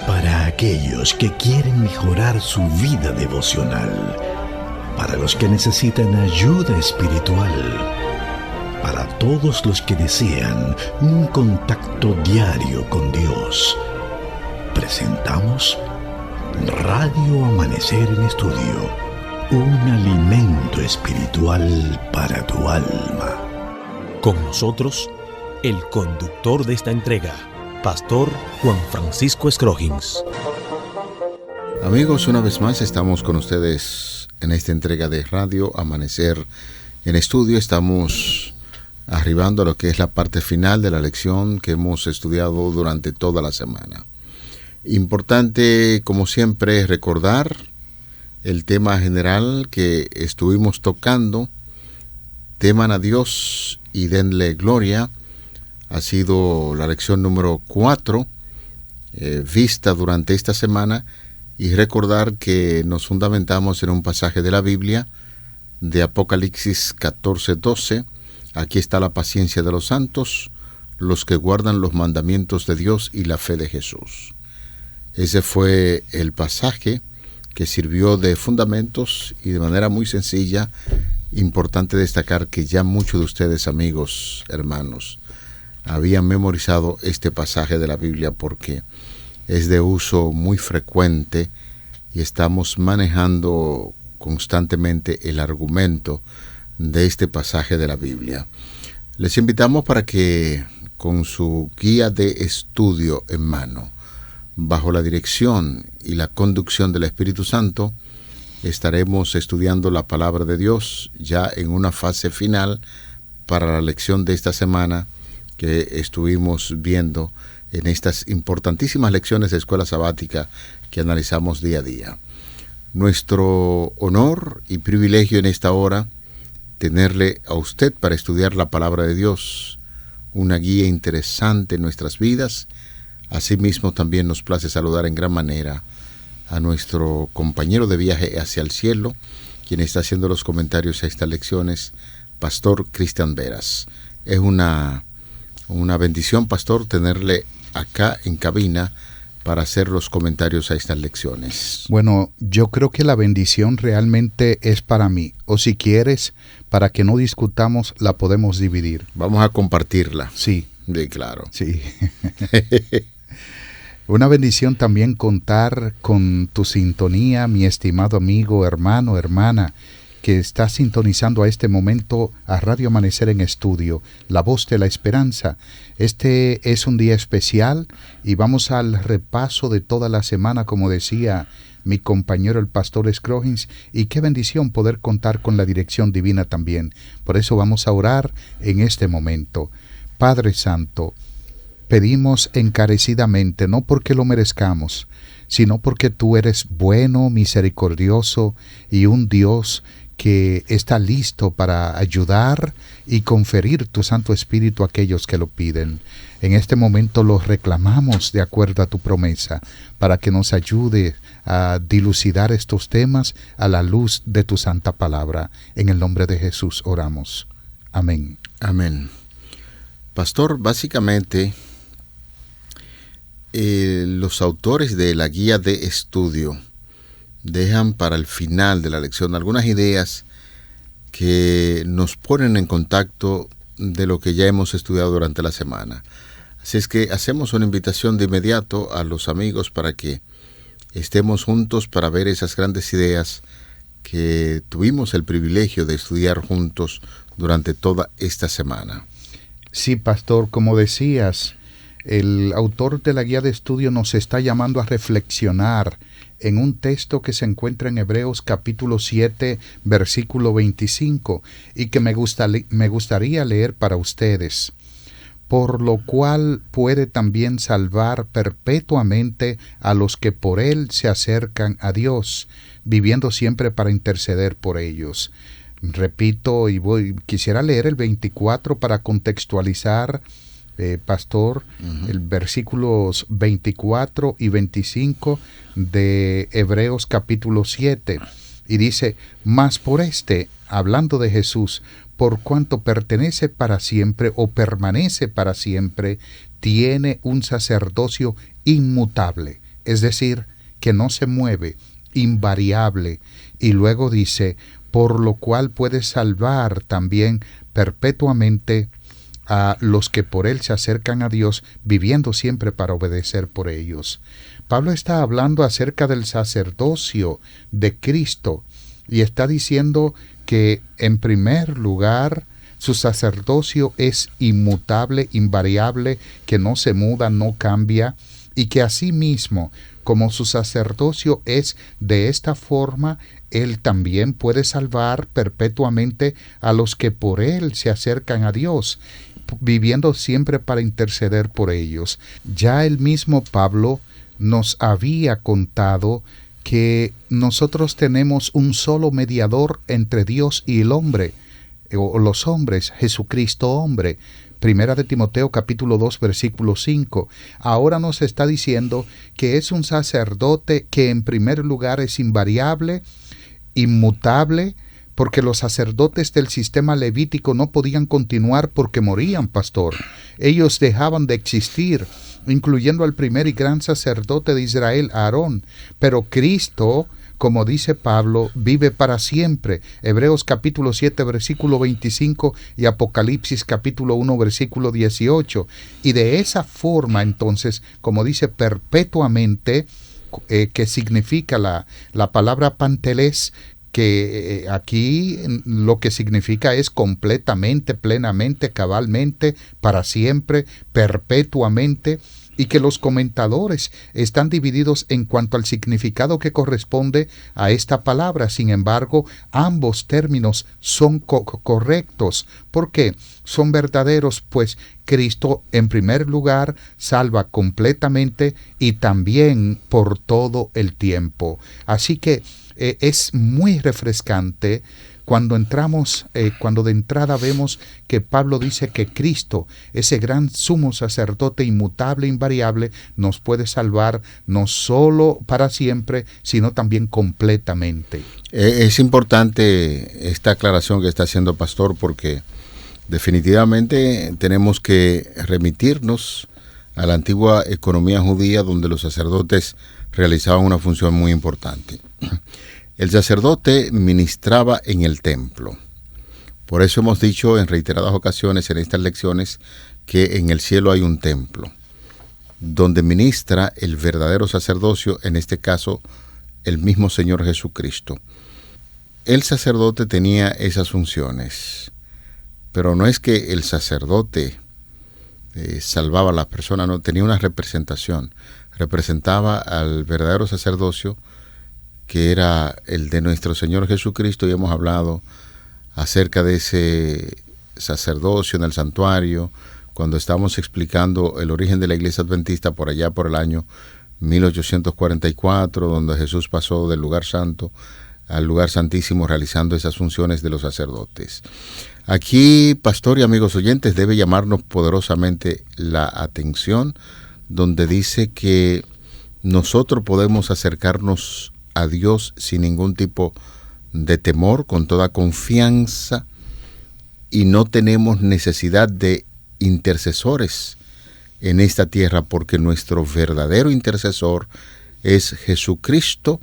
Para aquellos que quieren mejorar su vida devocional, para los que necesitan ayuda espiritual, para todos los que desean un contacto diario con Dios, presentamos Radio Amanecer en Estudio, un alimento espiritual para tu alma. Con nosotros, el conductor de esta entrega, Pastor Juan Francisco Scroggins. Amigos, una vez más estamos con ustedes en esta entrega de Radio Amanecer en Estudio. Estamos arribando a lo que es la parte final de la lección que hemos estudiado durante toda la semana. Importante, como siempre, recordar el tema general que estuvimos tocando. Teman a Dios y denle gloria. Ha sido la lección número 4, vista durante esta semana. Y recordar que nos fundamentamos en un pasaje de la Biblia, de Apocalipsis 14:12. Aquí está la paciencia de los santos, los que guardan los mandamientos de Dios y la fe de Jesús. Ese fue el pasaje que sirvió de fundamentos y de manera muy sencilla. Importante destacar que ya muchos de ustedes, amigos, hermanos, habían memorizado este pasaje de la Biblia porque es de uso muy frecuente y estamos manejando constantemente el argumento de este pasaje de la Biblia. Les invitamos para que con su guía de estudio en mano, bajo la dirección y la conducción del Espíritu Santo, estaremos estudiando la palabra de Dios ya en una fase final para la lección de esta semana que estuvimos viendo en estas importantísimas lecciones de escuela sabática que analizamos día a día. Nuestro honor y privilegio en esta hora, tenerle a usted para estudiar la palabra de Dios, una guía interesante en nuestras vidas. Asimismo, también nos place saludar en gran manera a nuestro compañero de viaje hacia el cielo, quien está haciendo los comentarios a estas lecciones, Pastor Cristian Veras. Es una bendición, Pastor, tenerle acá en cabina para hacer los comentarios a estas lecciones. Bueno, yo creo que la bendición realmente es para mí, o si quieres, para que no discutamos, la podemos dividir. Vamos a compartirla. Sí. Sí, claro. Sí. Una bendición también contar con tu sintonía, mi estimado amigo, hermano, hermana, que está sintonizando a este momento a Radio Amanecer en Estudio, la voz de la esperanza. Este es un día especial y vamos al repaso de toda la semana, como decía mi compañero el pastor Scroggins, y qué bendición poder contar con la dirección divina también. Por eso vamos a orar en este momento. Padre Santo, pedimos encarecidamente, no porque lo merezcamos, sino porque tú eres bueno, misericordioso y un Dios que está listo para ayudar y conferir tu Santo Espíritu a aquellos que lo piden. En este momento los reclamamos de acuerdo a tu promesa, para que nos ayude a dilucidar estos temas a la luz de tu santa palabra. En el nombre de Jesús oramos. Amén. Amén. Pastor, básicamente, los autores de la guía de estudio dejan para el final de la lección algunas ideas que nos ponen en contacto de lo que ya hemos estudiado durante la semana. Así es que hacemos una invitación de inmediato a los amigos para que estemos juntos para ver esas grandes ideas que tuvimos el privilegio de estudiar juntos durante toda esta semana. Sí, pastor, como decías, el autor de la guía de estudio nos está llamando a reflexionar en un texto que se encuentra en Hebreos capítulo 7, versículo 25, y que me gustaría leer para ustedes. Por lo cual puede también salvar perpetuamente a los que por él se acercan a Dios, viviendo siempre para interceder por ellos. Repito, quisiera leer el 24 para contextualizar, pastor, el versículos 24 y 25 de Hebreos capítulo 7. Y dice, mas por hablando de Jesús, por cuanto pertenece para siempre o permanece para siempre, tiene un sacerdocio inmutable, es decir, que no se mueve, invariable. Y luego dice, por lo cual puede salvar también perpetuamente a los que por él se acercan a Dios, viviendo siempre para obedecer por ellos. Pablo está hablando acerca del sacerdocio de Cristo y está diciendo que en primer lugar su sacerdocio es inmutable, invariable, que no se muda, no cambia, y que asimismo, como su sacerdocio es de esta forma, él también puede salvar perpetuamente a los que por él se acercan a Dios, viviendo siempre para interceder por ellos. Ya el mismo Pablo nos había contado que nosotros tenemos un solo mediador entre Dios y el hombre, o los hombres, Jesucristo hombre. Primera de Timoteo capítulo 2 versículo 5. Ahora nos está diciendo que es un sacerdote que en primer lugar es invariable, inmutable, porque los sacerdotes del sistema levítico no podían continuar porque morían, pastor. Ellos dejaban de existir, incluyendo al primer y gran sacerdote de Israel, Aarón. Pero Cristo, como dice Pablo, vive para siempre. Hebreos capítulo 7 versículo 25 y Apocalipsis capítulo 1 versículo 18. Y de esa forma entonces, como dice perpetuamente, que significa la palabra pantelés, que aquí lo que significa es completamente, plenamente, cabalmente, para siempre, perpetuamente, y que los comentadores están divididos en cuanto al significado que corresponde a esta palabra. Sin embargo, ambos términos son correctos. ¿Por qué? Son verdaderos, pues Cristo en primer lugar salva completamente y también por todo el tiempo. Así que es muy refrescante cuando entramos, cuando de entrada vemos que Pablo dice que Cristo, ese gran sumo sacerdote inmutable, invariable, nos puede salvar no solo para siempre, sino también completamente. Es importante esta aclaración que está haciendo Pastor, porque definitivamente tenemos que remitirnos a la antigua economía judía, donde los sacerdotes realizaban una función muy importante. El sacerdote ministraba en el templo. Por eso hemos dicho en reiteradas ocasiones en estas lecciones que en el cielo hay un templo, donde ministra el verdadero sacerdocio, en este caso el mismo Señor Jesucristo. El sacerdote tenía esas funciones, pero no es que el sacerdote salvaba a la persona, no, tenía una representación. Representaba al verdadero sacerdocio, que era el de nuestro Señor Jesucristo, y hemos hablado acerca de ese sacerdocio en el santuario, cuando estábamos explicando el origen de la Iglesia Adventista por allá por el año 1844, donde Jesús pasó del lugar santo al lugar santísimo realizando esas funciones de los sacerdotes. Aquí, pastor y amigos oyentes, debe llamarnos poderosamente la atención, donde dice que nosotros podemos acercarnos a Dios sin ningún tipo de temor, con toda confianza, y no tenemos necesidad de intercesores en esta tierra, porque nuestro verdadero intercesor es Jesucristo,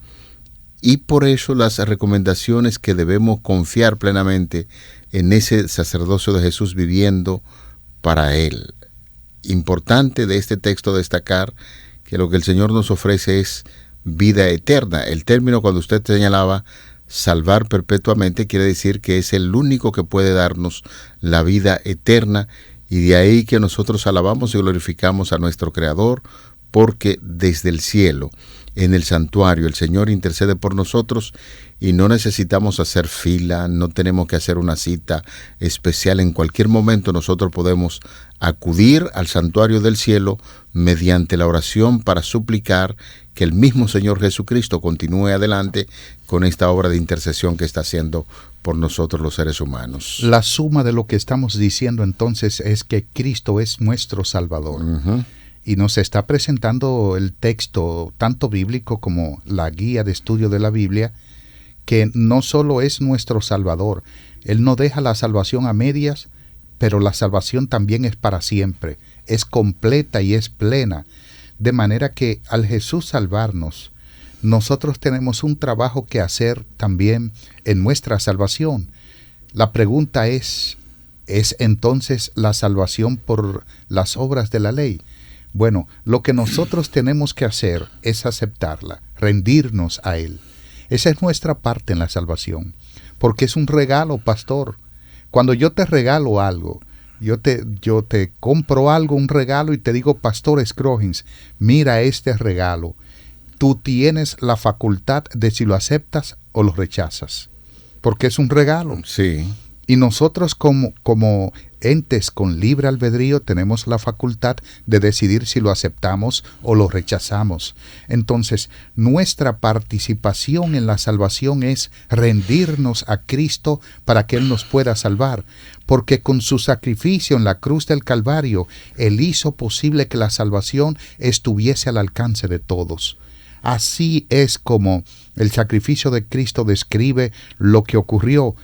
y por eso las recomendaciones que debemos confiar plenamente en ese sacerdocio de Jesús viviendo para Él. Importante de este texto destacar que lo que el Señor nos ofrece es vida eterna. El término, cuando usted señalaba salvar perpetuamente, quiere decir que es el único que puede darnos la vida eterna, y de ahí que nosotros alabamos y glorificamos a nuestro Creador, porque desde el cielo, en el santuario, el Señor intercede por nosotros y no necesitamos hacer fila, no tenemos que hacer una cita especial. En cualquier momento nosotros podemos acudir al santuario del cielo mediante la oración para suplicar que el mismo Señor Jesucristo continúe adelante con esta obra de intercesión que está haciendo por nosotros los seres humanos. La suma de lo que estamos diciendo entonces es que Cristo es nuestro Salvador. Uh-huh. Y nos está presentando el texto, tanto bíblico como la guía de estudio de la Biblia, que no solo es nuestro Salvador. Él no deja la salvación a medias, pero la salvación también es para siempre. Es completa y es plena. De manera que al Jesús salvarnos, nosotros tenemos un trabajo que hacer también en nuestra salvación. La pregunta ¿es entonces la salvación por las obras de la ley? Bueno, lo que nosotros tenemos que hacer es aceptarla, rendirnos a Él. Esa es nuestra parte en la salvación, porque es un regalo, pastor. Cuando yo te regalo algo, yo te compro algo, un regalo, y te digo, Pastor Scroggins, mira este regalo. Tú tienes la facultad de si lo aceptas o lo rechazas, porque es un regalo. Sí. Y nosotros como entes con libre albedrío tenemos la facultad de decidir si lo aceptamos o lo rechazamos. Entonces, nuestra participación en la salvación es rendirnos a Cristo para que Él nos pueda salvar, porque con su sacrificio en la cruz del Calvario, Él hizo posible que la salvación estuviese al alcance de todos. Así es como el sacrificio de Cristo describe lo que ocurrió.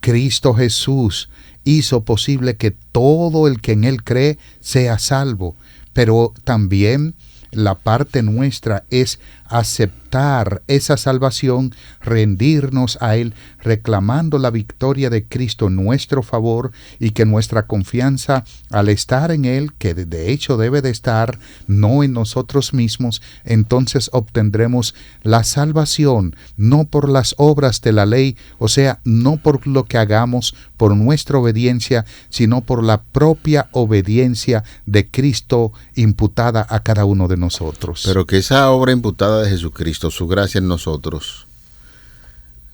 Cristo Jesús hizo posible que todo el que en Él cree sea salvo, pero también la parte nuestra es aceptar esa salvación, rendirnos a Él, reclamando la victoria de Cristo en nuestro favor, y que nuestra confianza al estar en Él, que de hecho debe de estar, no en nosotros mismos, entonces obtendremos la salvación, no por las obras de la ley, o sea, no por lo que hagamos, por nuestra obediencia, sino por la propia obediencia de Cristo imputada a cada uno de nosotros. Pero que esa obra imputada de Jesucristo, su gracia en nosotros,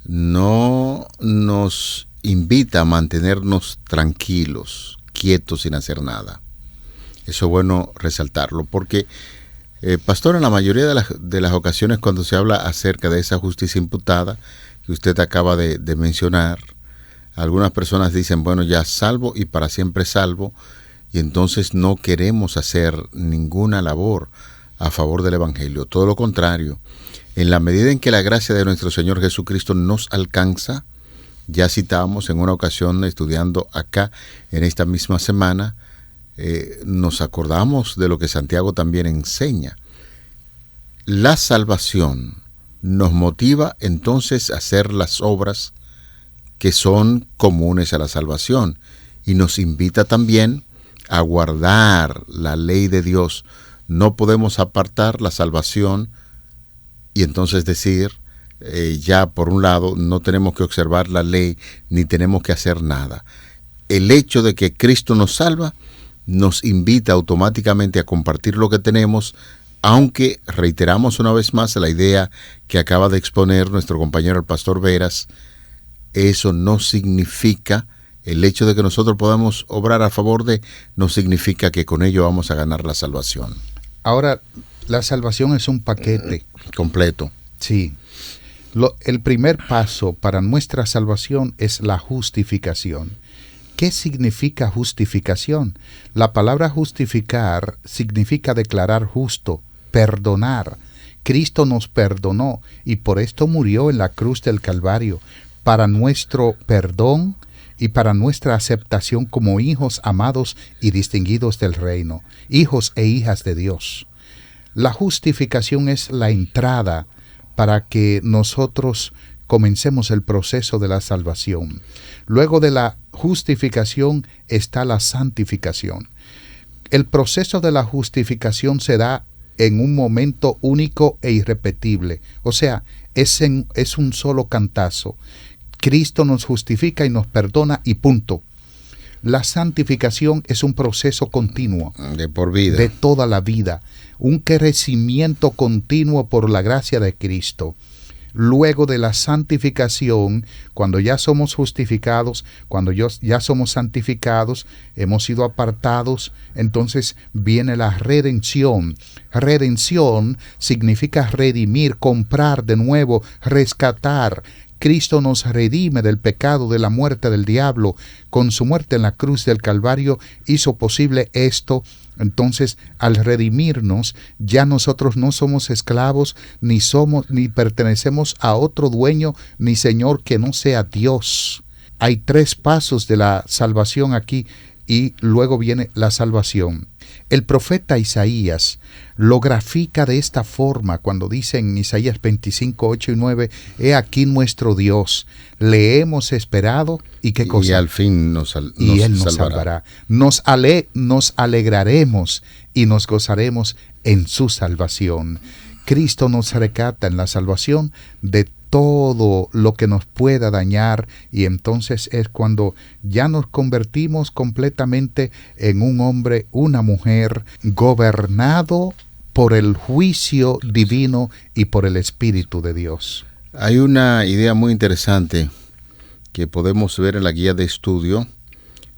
no nos invita a mantenernos tranquilos, quietos, sin hacer nada. Eso es bueno resaltarlo, porque, pastor, en la mayoría de las ocasiones cuando se habla acerca de esa justicia imputada que usted acaba de mencionar, algunas personas dicen, bueno, ya salvo y para siempre salvo, y entonces no queremos hacer ninguna labor a favor del Evangelio. Todo lo contrario, en la medida en que la gracia de nuestro Señor Jesucristo nos alcanza, ya citábamos en una ocasión estudiando acá en esta misma semana, nos acordamos de lo que Santiago también enseña. La salvación nos motiva entonces a hacer las obras que son comunes a la salvación, y nos invita también a guardar la ley de Dios. No podemos apartar la salvación y entonces decir, ya por un lado, no tenemos que observar la ley ni tenemos que hacer nada. El hecho de que Cristo nos salva nos invita automáticamente a compartir lo que tenemos, aunque reiteramos una vez más la idea que acaba de exponer nuestro compañero el pastor Veras. Eso no significa, el hecho de que nosotros podamos obrar a favor de, no significa que con ello vamos a ganar la salvación. Ahora, la salvación es un paquete completo. Sí. El primer paso para nuestra salvación es la justificación. ¿Qué significa justificación? La palabra justificar significa declarar justo, perdonar. Cristo nos perdonó y por esto murió en la cruz del Calvario, para nuestro perdón y para nuestra aceptación como hijos amados y distinguidos del reino, hijos e hijas de Dios. La justificación es la entrada para que nosotros comencemos el proceso de la salvación. Luego de la justificación está la santificación. El proceso de la justificación se da en un momento único e irrepetible. O sea, es un solo cantazo. Cristo nos justifica y nos perdona y punto. La santificación es un proceso continuo. De por vida. De toda la vida. Un crecimiento continuo por la gracia de Cristo. Luego de la santificación, cuando ya somos justificados, cuando ya somos santificados, hemos sido apartados, entonces viene la redención. Redención significa redimir, comprar de nuevo, rescatar. Cristo nos redime del pecado, de la muerte del diablo. Con su muerte en la cruz del Calvario hizo posible esto. Entonces, al redimirnos, ya nosotros no somos esclavos, ni pertenecemos a otro dueño, ni señor que no sea Dios. Hay 3 pasos de la salvación aquí, y luego viene la salvación. El profeta Isaías lo grafica de esta forma cuando dice en Isaías 25, 8 y 9, «He aquí nuestro Dios, le hemos esperado, ¿y qué cosa? Y al fin y Él nos salvará. Nos alegraremos y nos gozaremos en su salvación». Cristo nos rescata en la salvación de todo lo que nos pueda dañar, y entonces es cuando ya nos convertimos completamente en un hombre, una mujer, gobernado por el juicio divino y por el Espíritu de Dios. Hay una idea muy interesante que podemos ver en la guía de estudio.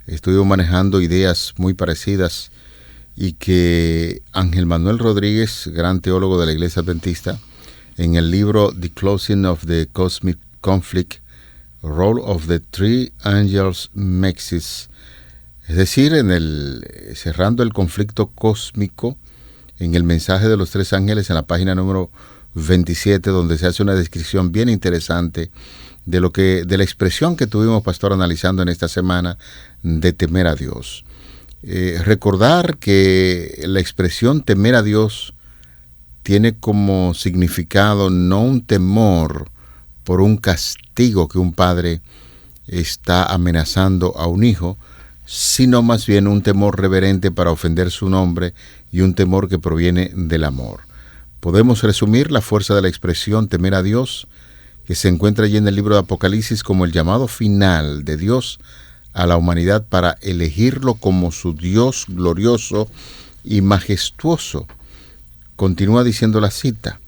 Estuve manejando ideas muy parecidas y que Ángel Manuel Rodríguez, gran teólogo de la Iglesia Adventista, en el libro The Closing of the Cosmic Conflict, Role of the Three Angels Mexis, es decir, cerrando el conflicto cósmico, en el mensaje de los tres ángeles, en la página número 27, donde se hace una descripción bien interesante de la expresión que tuvimos, pastor, analizando en esta semana, de temer a Dios. Recordar que la expresión temer a Dios tiene como significado no un temor por un castigo que un padre está amenazando a un hijo, sino más bien un temor reverente para ofender su nombre y un temor que proviene del amor. Podemos resumir la fuerza de la expresión temer a Dios, que se encuentra allí en el libro de Apocalipsis, como el llamado final de Dios a la humanidad para elegirlo como su Dios glorioso y majestuoso. Continúa diciendo la cita,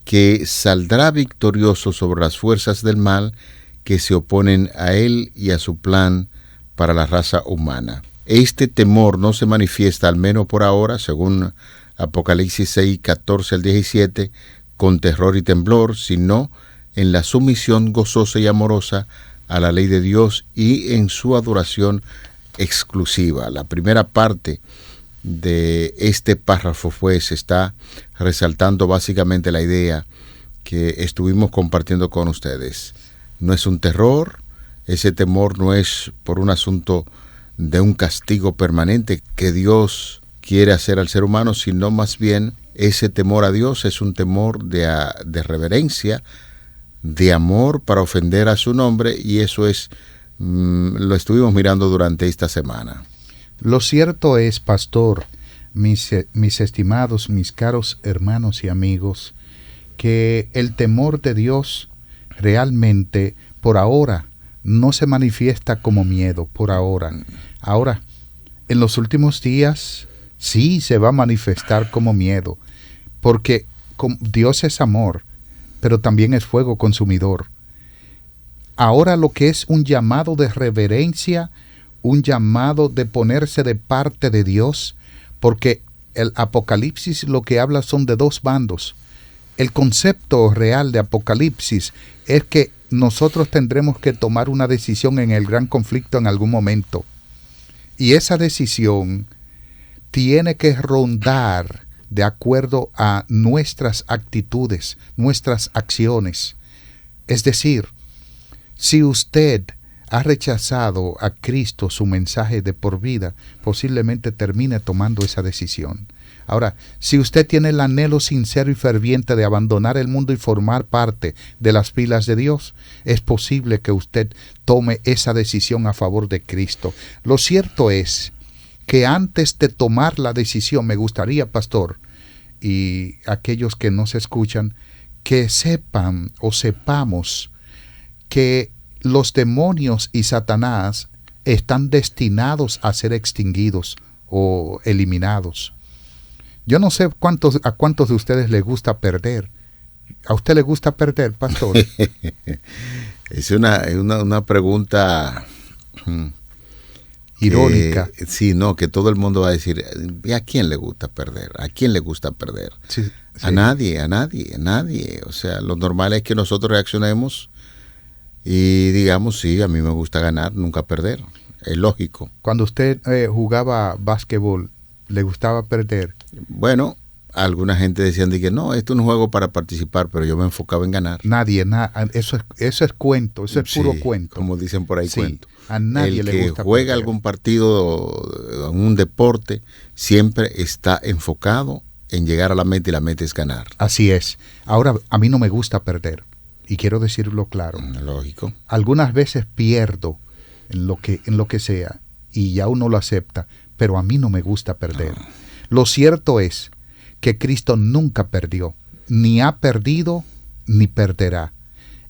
que saldrá victorioso sobre las fuerzas del mal que se oponen a él y a su plan para la raza humana. Este temor no se manifiesta, al menos por ahora, según Apocalipsis 6, 14 al 17, con terror y temblor, sino en la sumisión gozosa y amorosa a la ley de Dios y en su adoración exclusiva. La primera parte de este párrafo pues está resaltando básicamente la idea que estuvimos compartiendo con ustedes. No es un terror, ese temor no es por un asunto de un castigo permanente que Dios quiere hacer al ser humano, sino más bien ese temor a Dios es un temor de reverencia, de amor para ofender a su nombre, y eso es lo estuvimos mirando durante esta semana. Lo cierto es, pastor, mis estimados, mis caros hermanos y amigos, que el temor de Dios realmente por ahora no se manifiesta como miedo, por ahora. Ahora, en los últimos días sí se va a manifestar como miedo, porque Dios es amor, pero también es fuego consumidor. Ahora lo que es un llamado de reverencia, un llamado de ponerse de parte de Dios, porque el Apocalipsis lo que habla son de dos bandos. El concepto real de Apocalipsis es que nosotros tendremos que tomar una decisión en el gran conflicto en algún momento. Y esa decisión tiene que rondar de acuerdo a nuestras actitudes, nuestras acciones. Es decir, si usted ha rechazado a Cristo, su mensaje de por vida, posiblemente termine tomando esa decisión. Ahora, si usted tiene el anhelo sincero y ferviente de abandonar el mundo y formar parte de las filas de Dios, es posible que usted tome esa decisión a favor de Cristo. Lo cierto es que antes de tomar la decisión, me gustaría, pastor, y aquellos que nos escuchan, que sepan o sepamos que los demonios y Satanás están destinados a ser extinguidos o eliminados. Yo no sé a cuántos de ustedes les gusta perder. ¿A usted le gusta perder, pastor? Es una pregunta irónica. Sí, no, que todo el mundo va a decir, ¿y a quién le gusta perder? ¿A quién le gusta perder? Sí, sí. A nadie. O sea, lo normal es que nosotros reaccionemos y digamos, sí, a mí me gusta ganar, nunca perder. Es lógico. Cuando usted jugaba básquetbol, ¿le gustaba perder? Bueno, Alguna gente decían de que no, esto es un juego para participar, pero yo me enfocaba en ganar. Eso es cuento, eso es puro cuento. Como dicen por ahí, sí, cuento. A nadie le gusta el que juega perder. algún partido, en un deporte, siempre está enfocado en llegar a la meta, y la meta es ganar. Así es. Ahora, a mí no me gusta perder, y quiero decirlo claro. Lógico. Algunas veces pierdo en lo que sea, y ya uno lo acepta, pero a mí no me gusta perder. No. Lo cierto es que Cristo nunca perdió, ni ha perdido, ni perderá.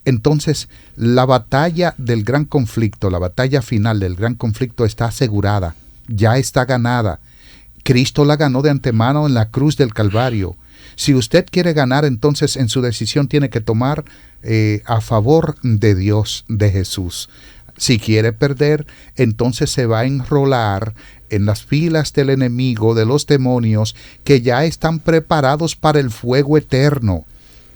Entonces, la batalla del gran conflicto, la batalla final del gran conflicto está asegurada, ya está ganada. Cristo la ganó de antemano en la cruz del Calvario. Si usted quiere ganar, entonces en su decisión tiene que tomar a favor de Dios, de Jesús. Si quiere perder, entonces se va a enrolar en las filas del enemigo, de los demonios, que ya están preparados para el fuego eterno,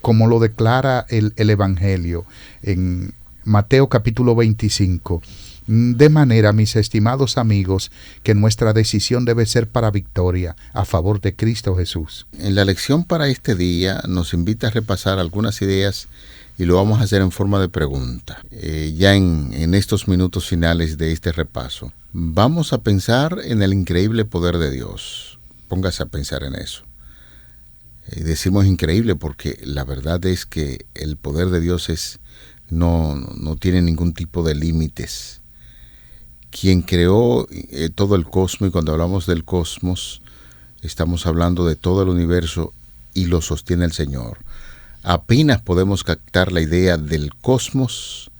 como lo declara el Evangelio en Mateo capítulo 25. De manera, mis estimados amigos, que nuestra decisión debe ser para victoria, a favor de Cristo Jesús. En la lección para este día nos invita a repasar algunas ideas y lo vamos a hacer en forma de pregunta. Ya en estos minutos finales de este repaso, vamos a pensar en el increíble poder de Dios. Póngase a pensar en eso. Decimos increíble porque la verdad es que el poder de Dios no tiene ningún tipo de límites. Quien creó todo el cosmos, y cuando hablamos del cosmos, estamos hablando de todo el universo y lo sostiene el Señor. Apenas podemos captar la idea del cosmos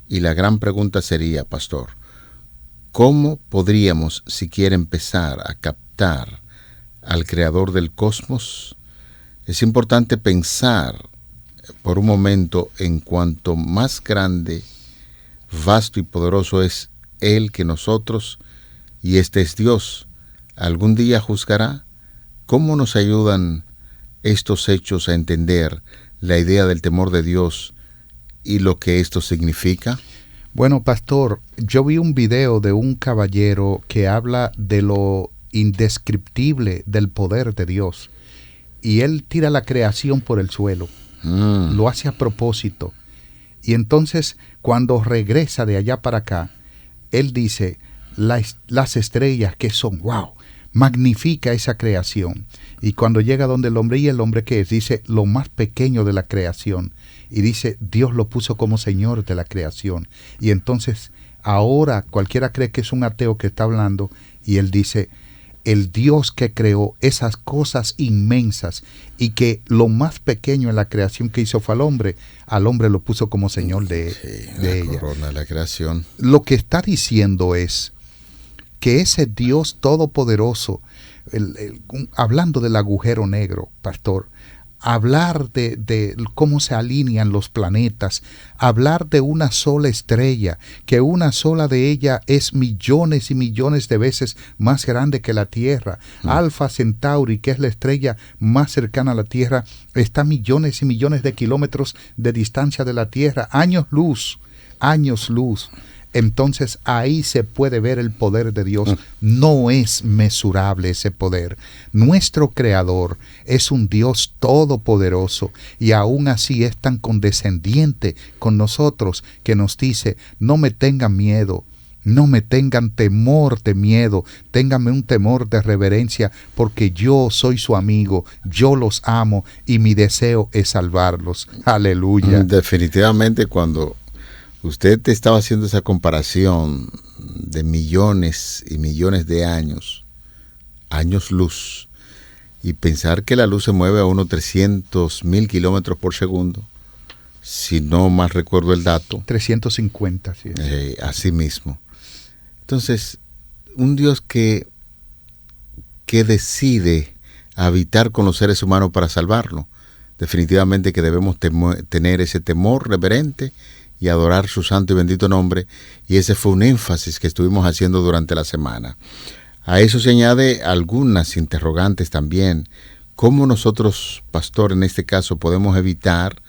y la gran pregunta sería, pastor, ¿cómo podríamos siquiera empezar a captar al creador del cosmos? Es importante pensar por un momento en cuanto más grande, vasto y poderoso es Él que nosotros, y este es Dios. ¿Algún día juzgará? ¿Cómo nos ayudan estos hechos a entender la idea del temor de Dios y lo que esto significa? Bueno, pastor, yo vi un video de un caballero que habla de lo indescriptible del poder de Dios. Y él tira la creación por el suelo. Lo hace a propósito. Y entonces, cuando regresa de allá para acá, él dice, las estrellas que son, wow, magnifica esa creación. Y cuando llega donde el hombre, y el hombre que es, dice, lo más pequeño de la creación. Y dice, Dios lo puso como Señor de la creación. Y entonces, ahora cualquiera cree que es un ateo que está hablando, y él dice, el Dios que creó esas cosas inmensas y que lo más pequeño en la creación que hizo fue al hombre lo puso como Señor de ella. Corona de la creación. Lo que está diciendo es que ese Dios todopoderoso, hablando del agujero negro, pastor, hablar de cómo se alinean los planetas, hablar de una sola estrella, que una sola de ella es millones y millones de veces más grande que la Tierra. Alfa Centauri, que es la estrella más cercana a la Tierra, está a millones y millones de kilómetros de distancia de la Tierra, años luz. Entonces ahí se puede ver el poder de Dios. No es mesurable ese poder. Nuestro Creador es un Dios todopoderoso y aún así es tan condescendiente con nosotros que nos dice, no me tengan miedo, no me tengan temor de miedo, ténganme un temor de reverencia, porque yo soy su amigo, yo los amo y mi deseo es salvarlos. Aleluya. Definitivamente cuando usted estaba haciendo esa comparación de millones y millones de años luz, y pensar que la luz se mueve a unos 300,000 kilómetros por segundo, si no mal recuerdo el dato. 350, sí. Así mismo. Entonces, un Dios que decide habitar con los seres humanos para salvarlo, definitivamente que debemos tener ese temor reverente y adorar su santo y bendito nombre, y ese fue un énfasis que estuvimos haciendo durante la semana. A eso se añade algunas interrogantes también. ¿Cómo nosotros, pastor, en este caso, podemos evitar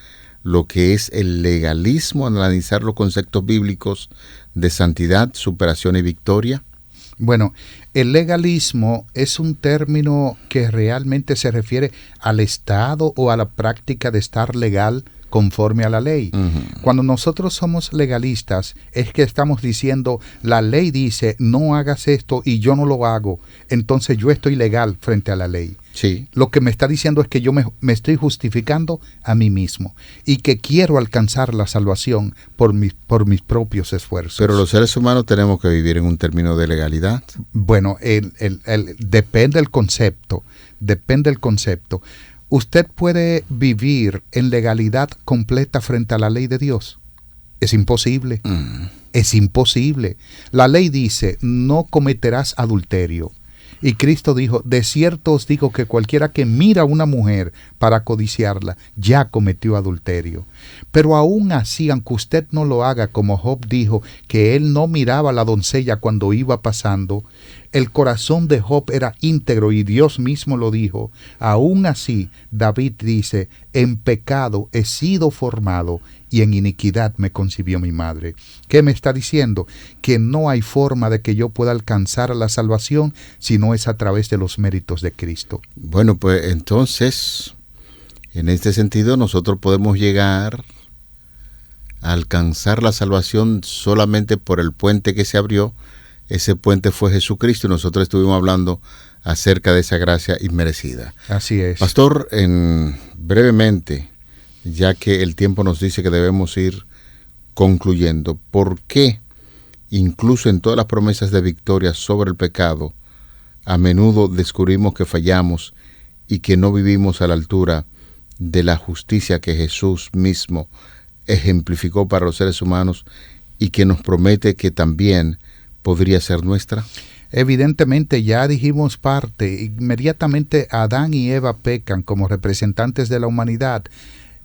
lo que es el legalismo, analizar los conceptos bíblicos de santidad, superación y victoria? Bueno, el legalismo es un término que realmente se refiere al estado o a la práctica de estar legal conforme a la ley. Cuando nosotros somos legalistas, es que estamos diciendo, la ley dice, no hagas esto y yo no lo hago, entonces yo estoy legal frente a la ley. Sí. Lo que me está diciendo es que yo me estoy justificando a mí mismo y que quiero alcanzar la salvación por mis propios esfuerzos. Pero los seres humanos tenemos que vivir en un término de legalidad. Bueno, depende del concepto. ¿Usted puede vivir en legalidad completa frente a la ley de Dios? Es imposible. Es imposible. La ley dice, no cometerás adulterio. Y Cristo dijo, de cierto os digo que cualquiera que mira a una mujer para codiciarla, ya cometió adulterio. Pero aún así, aunque usted no lo haga, como Job dijo, que él no miraba a la doncella cuando iba pasando, el corazón de Job era íntegro y Dios mismo lo dijo. Aún así, David dice, en pecado he sido formado y en iniquidad me concibió mi madre. ¿Qué me está diciendo? Que no hay forma de que yo pueda alcanzar la salvación si no es a través de los méritos de Cristo. Bueno, pues entonces, en este sentido, nosotros podemos llegar a alcanzar la salvación solamente por el puente que se abrió. Ese puente fue Jesucristo y nosotros estuvimos hablando acerca de esa gracia inmerecida. Así es. Pastor, brevemente, ya que el tiempo nos dice que debemos ir concluyendo, ¿por qué incluso en todas las promesas de victoria sobre el pecado, a menudo descubrimos que fallamos y que no vivimos a la altura de la justicia que Jesús mismo ejemplificó para los seres humanos y que nos promete que también podría ser nuestra? Evidentemente, ya dijimos parte, inmediatamente Adán y Eva pecan como representantes de la humanidad.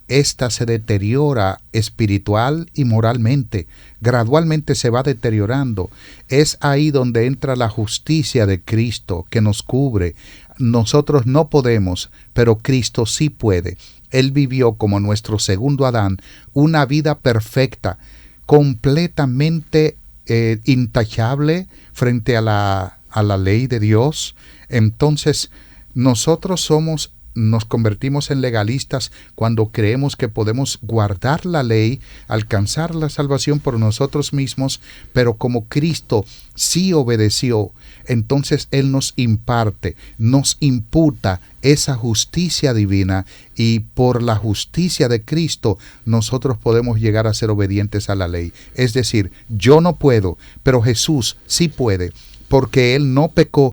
Esta se deteriora espiritual y moralmente, gradualmente se va deteriorando. Es ahí donde entra la justicia de Cristo que nos cubre. Nosotros no podemos, pero Cristo sí puede. Él vivió como nuestro segundo Adán, una vida perfecta, completamente intachable frente a la ley de Dios. Entonces, nosotros nos convertimos en legalistas cuando creemos que podemos guardar la ley, alcanzar la salvación por nosotros mismos, pero como Cristo sí obedeció, entonces Él nos imparte, nos imputa esa justicia divina y por la justicia de Cristo nosotros podemos llegar a ser obedientes a la ley. Es decir, yo no puedo, pero Jesús sí puede, porque Él no pecó